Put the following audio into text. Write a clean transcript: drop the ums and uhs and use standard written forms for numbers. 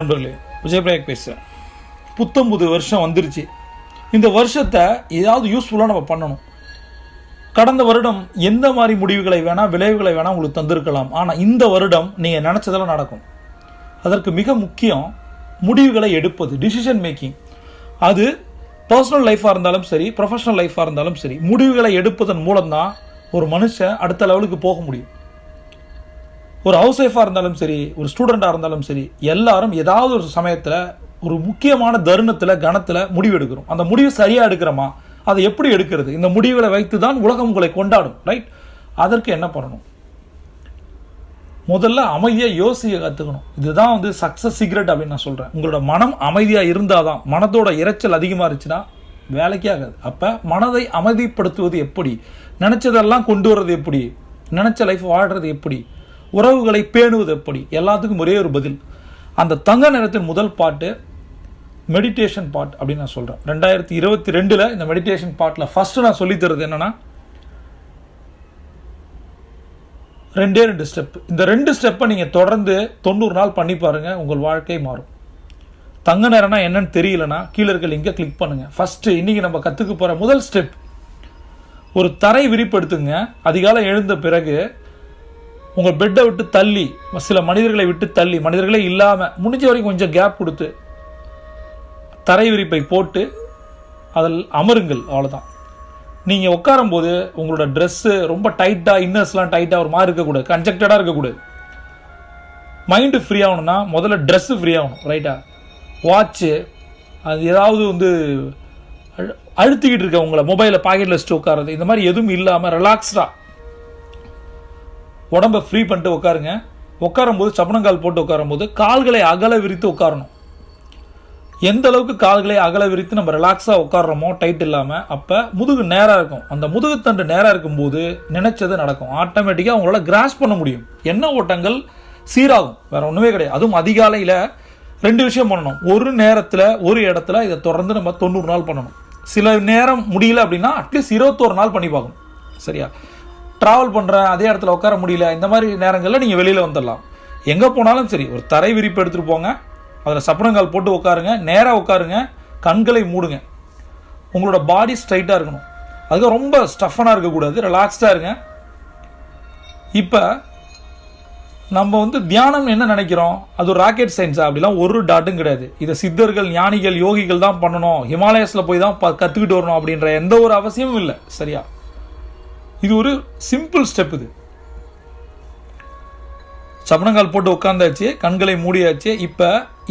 நண்பர்களே, விஜயபிரயாக் பேசுகிறேன். புத்தம்புது வருஷம் வந்துருச்சு. இந்த வருஷத்தை ஏதாவது யூஸ்ஃபுல்லாக நம்ம பண்ணணும். கடந்த வருடம் எந்த மாதிரி முடிவுகளை வேணால் விளைவுகளை வேணால் உங்களுக்கு தந்திருக்கலாம். ஆனால் இந்த வருடம் நீங்கள் நினச்சதெல்லாம் நடக்கும். அதற்கு மிக முக்கியம் முடிவுகளை எடுப்பது, டிசிஷன் மேக்கிங். அது பர்சனல் லைஃபாக இருந்தாலும் சரி, ப்ரொஃபஷனல் லைஃபாக இருந்தாலும் சரி, முடிவுகளை எடுப்பதன் மூலம்தான் ஒரு மனுஷன் அடுத்த லெவலுக்கு போக முடியும். ஒரு ஹவுஸ் ஒய்ஃபாக இருந்தாலும் சரி, ஒரு ஸ்டூடெண்ட்டாக இருந்தாலும் சரி, எல்லாரும் ஏதாவது ஒரு சமயத்தில் ஒரு முக்கியமான தருணத்தில் கணத்தில் முடிவு எடுக்கிறோம். அந்த முடிவு சரியாக எடுக்கிறோமா, அதை எப்படி எடுக்கிறது, இந்த முடிவுகளை வைத்து தான் உலகம் உங்களை கொண்டாடும். ரைட்? அதற்கு என்ன பண்ணணும்? முதல்ல அமைதியாக யோசிக்க கற்றுக்கணும். இதுதான் சக்ஸஸ் சீக்ரெட் அப்படின்னு நான் சொல்கிறேன். உங்களோட மனம் அமைதியாக இருந்தால் தான். மனதோட இரைச்சல் அதிகமாக இருந்துச்சுன்னா வேலைக்கே ஆகாது. அப்போ மனதை அமைதிப்படுத்துவது எப்படி, நினச்சதெல்லாம் கொண்டு வர்றது எப்படி, நினச்ச லைஃப் வாழ்கிறது எப்படி, உறவுகளை பேணுவது எப்படி, எல்லாத்துக்கும் ஒரே ஒரு பதில். அந்த தங்க நேரத்தின் முதல் பாட்டு மெடிடேஷன் பாட் அப்படின்னு நான் சொல்கிறேன். 2022 இந்த மெடிடேஷன் பாட்டில் ஃபஸ்ட்டு நான் சொல்லித்தரது என்னென்னா, 2 ஸ்டெப். இந்த 2 ஸ்டெப்பை நீங்கள் தொடர்ந்து 90 நாள் பண்ணி பாருங்கள், உங்கள் வாழ்க்கை மாறும். தங்க நேரம்னா என்னன்னு தெரியலனா கீழே இருக்க லிங்கை கிளிக் பண்ணுங்கள். ஃபஸ்ட்டு இன்றைக்கி நம்ம கற்றுக்க போகிற முதல் ஸ்டெப், ஒரு தரை விரிப்படுத்துங்க. அதிகாலை எழுந்த பிறகு உங்கள் பெட்டை விட்டு தள்ளி, சில மனிதர்களை விட்டு தள்ளி, மனிதர்களே இல்லாமல் முடிஞ்ச வரைக்கும் கொஞ்சம் கேப் கொடுத்து தரை விரிப்பை போட்டு அதில் அமருங்கள். அவ்வளோதான். நீங்கள் உட்காரும்போது உங்களோட ட்ரெஸ்ஸு ரொம்ப டைட்டாக, இன்னர்ஸ்லாம் டைட்டாக ஒரு மாதிரி இருக்கக்கூடாது, கன்ஜெக்டடாக இருக்கக்கூடாது. மைண்டு ஃப்ரீ ஆகணும்னா முதல்ல ட்ரெஸ்ஸு ஃப்ரீ ஆகணும். ரைட்டா? வாட்ச்சு அது ஏதாவது அழுத்திக்கிட்டு இருக்க உங்களை மொபைலை பாக்கெட்டில் வச்சுட்டு உட்காருது, இந்த மாதிரி எதுவும் இல்லாமல் ரிலாக்ஸ்டாக உடம்பை ஃப்ரீ பண்ணிட்டு உட்காருங்க. உட்காரும்போது சப்பனங்கால் போட்டு உட்காரும்போது கால்களை அகல விரித்து உட்காரணும். எந்த அளவுக்கு கால்களை அகல விரித்து நம்ம ரிலாக்ஸாக உட்காடுறோமோ, டைட் இல்லாமல், அப்போ முதுகு நேராக இருக்கும். அந்த முதுகுத்தண்டு நேராக இருக்கும்போது நினைச்சது நடக்கும். ஆட்டோமேட்டிக்காக அவங்களால கிராஸ் பண்ண முடியும். எண்ண ஓட்டங்கள் சீராகும். வேற ஒன்றுமே கிடையாது. அதுவும் அதிகாலையில் 2 விஷயம் பண்ணணும். ஒரு நேரத்தில் ஒரு இடத்துல இதை தொடர்ந்து நம்ம 90 நாள் பண்ணணும். சில நேரம் முடியல அப்படின்னா அட்லீஸ்ட் 21 நாள் பண்ணி பார்க்கணும். சரியா? ட்ராவல் பண்ணுறேன், அதே இடத்துல உட்கார முடியல, இந்த மாதிரி நேரங்களில் நீங்கள் வெளியில் வந்துடலாம். எங்கே போனாலும் சரி, ஒரு தரை விரிப்பு எடுத்துகிட்டு போங்க. அதில் சப்பனங்கால் போட்டு உட்காருங்க, நேராக உட்காருங்க, கண்களை மூடுங்க. உங்களோட பாடி ஸ்ட்ரைட்டாக இருக்கணும். அதுக்கு ரொம்ப ஸ்டஃபனாக இருக்கக்கூடாது, ரிலாக்ஸ்டாக இருங்க. இப்போ நம்ம தியானம் என்ன நினைக்கிறோம், அது ஒரு ராக்கெட் சயின்ஸா? அப்படிலாம் ஒரு டாட்டும் கிடையாது. இதை சித்தர்கள், ஞானிகள், யோகிகள் தான் பண்ணணும், ஹிமாலயஸில் போய் தான் கற்றுக்கிட்டு வரணும் அப்படின்ற எந்த ஒரு அவசியமும் இல்லை. சரியா? இது ஒரு சிம்பிள் ஸ்டெப். இது சப்பனங்கால் போட்டு உட்காந்தாச்சு, கண்களை மூடியாச்சு. இப்போ